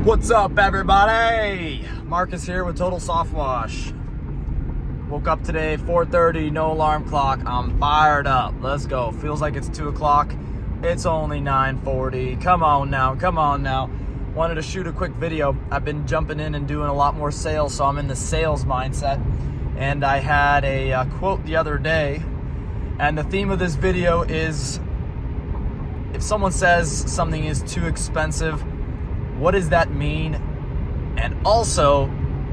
What's up, everybody? Marcus here with Total Soft Wash. Woke up today, 4:30, no alarm clock. I'm fired up. Let's go. Feels like it's 2 o'clock. It's only 9:40. Come on now. Wanted to shoot a quick video. I've been jumping in and doing a lot more sales, so I'm in the sales mindset. And I had a quote the other day, and the theme of this video is, if someone says something is too expensive, what does that mean? And also,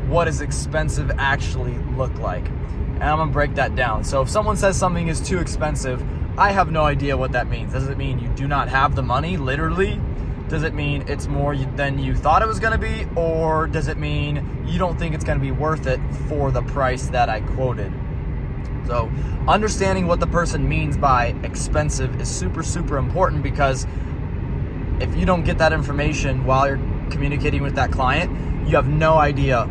what does expensive actually look like? And I'm gonna break that down. So if someone says something is too expensive, I have no idea what that means. Does it mean you do not have the money, literally? Does it mean it's more than you thought it was gonna be? Or does it mean you don't think it's gonna be worth it for the price that I quoted? So understanding what the person means by expensive is super, super important, because if you don't get that information while you're communicating with that client, you have no idea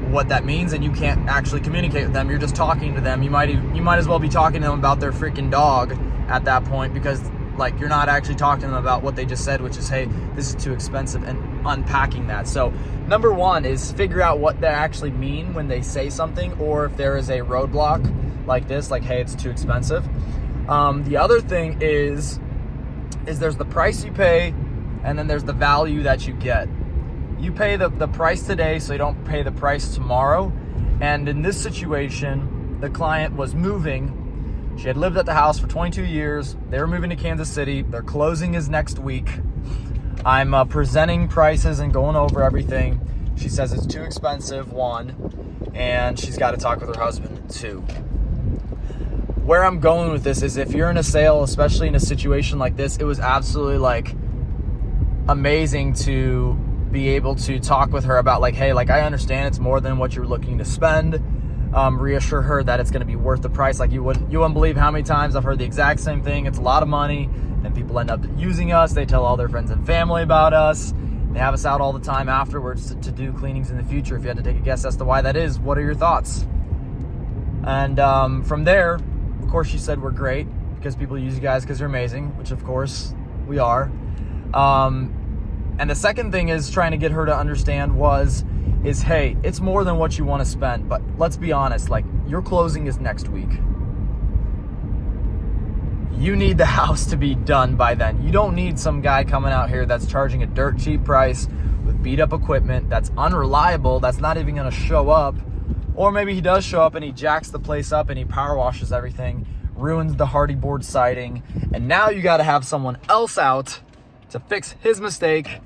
what that means, and you can't actually communicate with them. You're just talking to them. You might as well be talking to them about their freaking dog at that point, because like you're not actually talking to them about what they just said, which is, hey, this is too expensive, and unpacking that. So number one is figure out what they actually mean when they say something, or if there is a roadblock like this, like, hey, it's too expensive. The other thing is there's the price you pay, and then there's the value that you get. You pay the price today, so you don't pay the price tomorrow. And in this situation, the client was moving. She had lived at the house for 22 years. They were moving to Kansas City. Their closing is next week. I'm presenting prices and going over everything. She says it's too expensive, one, and she's got to talk with her husband, two. Where I'm going with this is, if you're in a sale, especially in a situation like this, it was absolutely like amazing to be able to talk with her about, like, hey, like, I understand it's more than what you're looking to spend. Reassure her that it's going to be worth the price. Like, you wouldn't believe how many times I've heard the exact same thing. It's a lot of money, and people end up using us. They tell all their friends and family about us. They have us out all the time afterwards to do cleanings in the future. If you had to take a guess as to why that is, what are your thoughts? And from there, of course, she said we're great because people use you guys because you're amazing, which of course we are. And the second thing is trying to get her to understand is, hey, it's more than what you want to spend, but let's be honest, like, your closing is next week. You need the house to be done by then. You don't need some guy coming out here that's charging a dirt cheap price with beat up equipment that's unreliable, that's not even going to show up. Or maybe he does show up and he jacks the place up and he power washes everything, ruins the hardy board siding, and now you got to have someone else out to fix his mistake,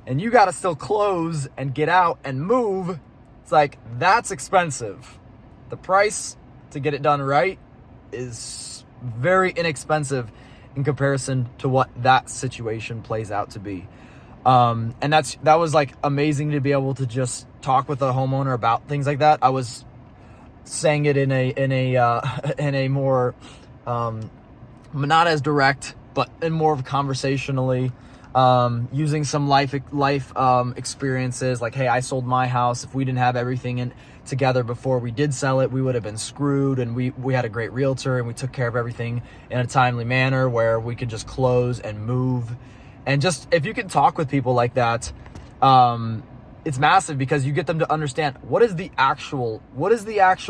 and you got to still close and get out and move. It's like, that's expensive. The price to get it done right is very inexpensive in comparison to what that situation plays out to be. And that was like amazing to be able to just talk with a homeowner about things like that. I was saying it in a more not as direct, but in more of conversationally, using some life experiences. Like, hey, I sold my house. If we didn't have everything together before we did sell it, we would have been screwed. And we had a great realtor, and we took care of everything in a timely manner where we could just close and move. And just, if you can talk with people like that, it's massive, because you get them to understand what is the actual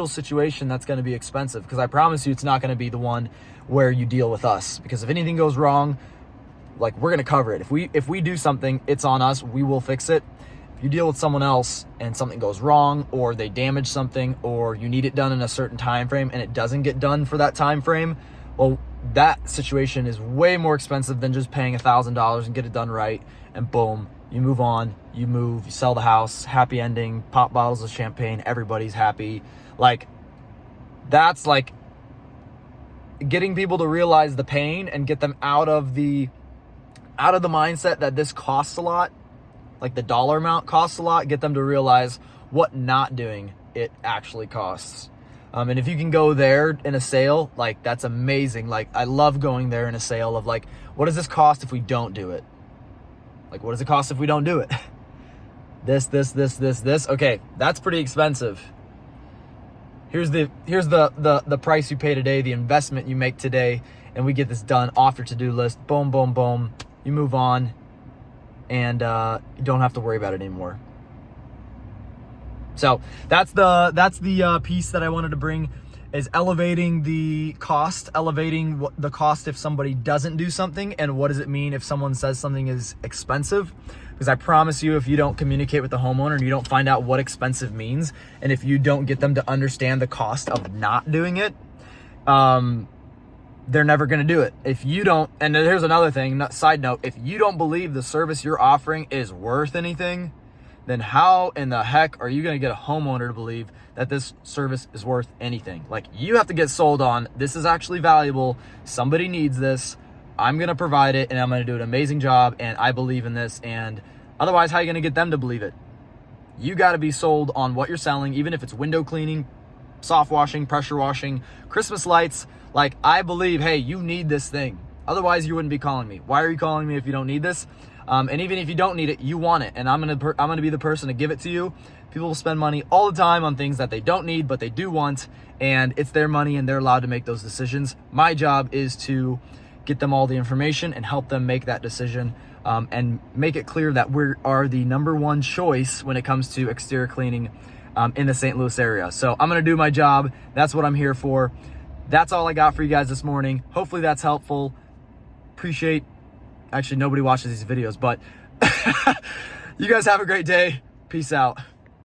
situation that's going to be expensive. Because I promise you, it's not going to be the one where you deal with us. Because if anything goes wrong, like, we're going to cover it. If we do something, it's on us. We will fix it. If you deal with someone else and something goes wrong, or they damage something, or you need it done in a certain time frame and it doesn't get done for that time frame, well, that situation is way more expensive than just paying $1,000 and get it done right, and boom, you move on, you sell the house, happy ending, pop bottles of champagne, everybody's happy. Like, that's like getting people to realize the pain and get them out of the mindset that this costs a lot, like the dollar amount costs a lot. Get them to realize what not doing it actually costs. And if you can go there in a sale, like, that's amazing. Like, I love going there in a sale of, like, what does this cost if we don't do it? Like, what does it cost if we don't do it? This. Okay, that's pretty expensive. Here's the price you pay today, the investment you make today, and we get this done off your to-do list. Boom, boom, boom. You move on. and you don't have to worry about it anymore. So that's the piece that I wanted to bring, is elevating the cost, elevating the cost if somebody doesn't do something, and what does it mean if someone says something is expensive. Because I promise you, if you don't communicate with the homeowner and you don't find out what expensive means, and if you don't get them to understand the cost of not doing it, they're never going to do it. If you don't, and here's another thing, side note, if you don't believe the service you're offering is worth anything, then how in the heck are you going to get a homeowner to believe that this service is worth anything? Like, you have to get sold on, this is actually valuable, somebody needs this, I'm going to provide it, and I'm going to do an amazing job, and I believe in this. And otherwise, how are you going to get them to believe it? You got to be sold on what you're selling, even if it's window cleaning, soft washing, pressure washing, Christmas lights. Like, I believe, hey, you need this thing. Otherwise, you wouldn't be calling me. Why are you calling me if you don't need this? And even if you don't need it, you want it, and I'm gonna be the person to give it to you. People will spend money all the time on things that they don't need, but they do want, and it's their money, and they're allowed to make those decisions. My job is to get them all the information and help them make that decision, and make it clear that we are the number one choice when it comes to exterior cleaning in the St. Louis area. So I'm gonna do my job. That's what I'm here for. That's all I got for you guys this morning. Hopefully that's helpful. Actually, nobody watches these videos, but you guys have a great day. Peace out.